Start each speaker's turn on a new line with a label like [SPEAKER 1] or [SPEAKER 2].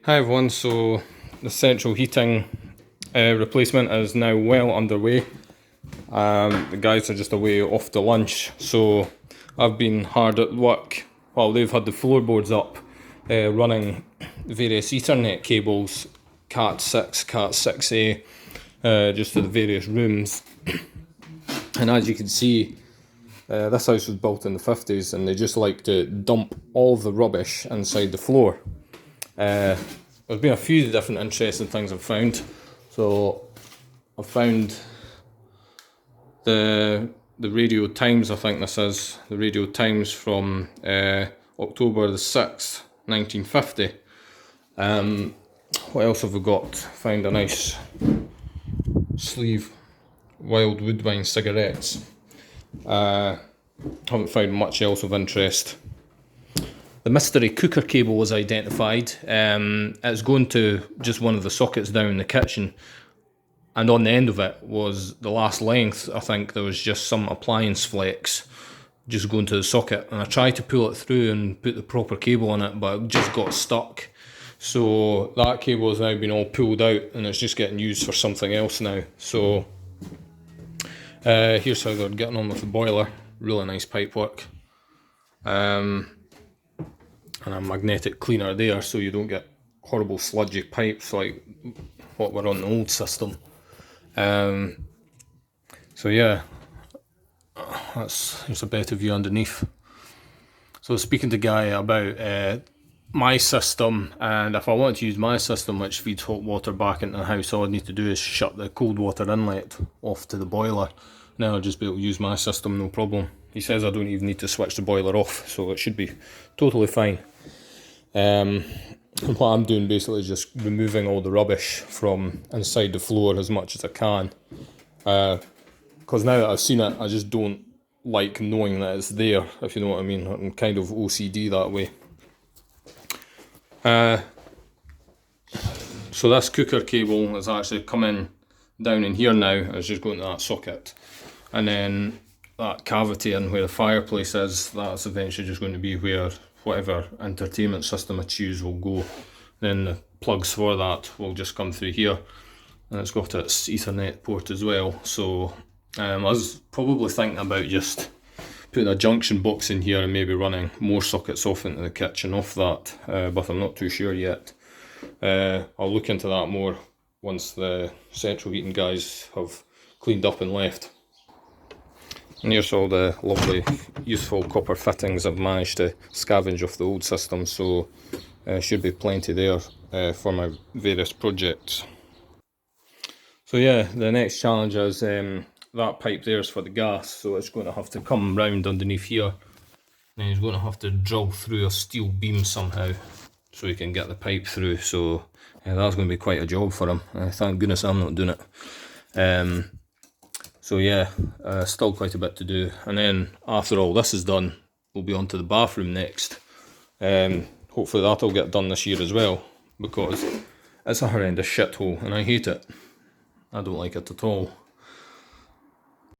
[SPEAKER 1] Hi everyone, so the central heating replacement is now well underway. The guys are just away off to lunch, so I've been hard at work while they've had the floorboards up, running various Ethernet cables, Cat6, Cat6A, just to the various rooms. And as you can see, this house was built in the 50s and they just like to dump all the rubbish inside the floor. There's been a few different interesting things I've found. So I've found the Radio Times, I think this is, the Radio Times from October the 6th, 1950. What else have we got? Found a nice sleeve Wild Woodbine cigarettes. Haven't found much else of interest. The mystery cooker cable was identified. It's going to just one of the sockets down in the kitchen, and on the end of it was the last length. I think there was just some appliance flex just going to the socket, and I tried to pull it through and put the proper cable on it, but it just got stuck. So that cable has now been all pulled out and it's just getting used for something else now. So here's how they're getting on with the boiler. Really nice pipework. And a magnetic cleaner there so you don't get horrible sludgy pipes like what were on the old system. So yeah, here's a better view underneath. So speaking to Guy about my system, and if I want to use my system which feeds hot water back into the house, all I need to do is shut the cold water inlet off to the boiler. Now I'll just be able to use my system, no problem. He says I don't even need to switch the boiler off, so it should be totally fine. And what I'm doing basically is just removing all the rubbish from inside the floor as much as I can. Because now that I've seen it, I just don't like knowing that it's there, if you know what I mean. I'm kind of OCD that way. So this cooker cable is actually coming down in here now. It's just going to that socket. And then that cavity in where the fireplace is, that's eventually just going to be where whatever entertainment system I choose will go. Then the plugs for that will just come through here, and it's got its Ethernet port as well. So I was probably thinking about just putting a junction box in here and maybe running more sockets off into the kitchen off that, but I'm not too sure yet. I'll look into that more once the central heating guys have cleaned up and left. And here's all the lovely, useful copper fittings I've managed to scavenge off the old system, so should be plenty there for my various projects. So yeah, the next challenge is that pipe there is for the gas, so it's going to have to come round underneath here, and he's going to have to drill through a steel beam somehow so he can get the pipe through. So that's going to be quite a job for him. Thank goodness I'm not doing it. So yeah, still quite a bit to do, and then after all this is done, we'll be on to the bathroom next. Hopefully that'll get done this year as well, because it's a horrendous shithole and I hate it. I don't like it at all.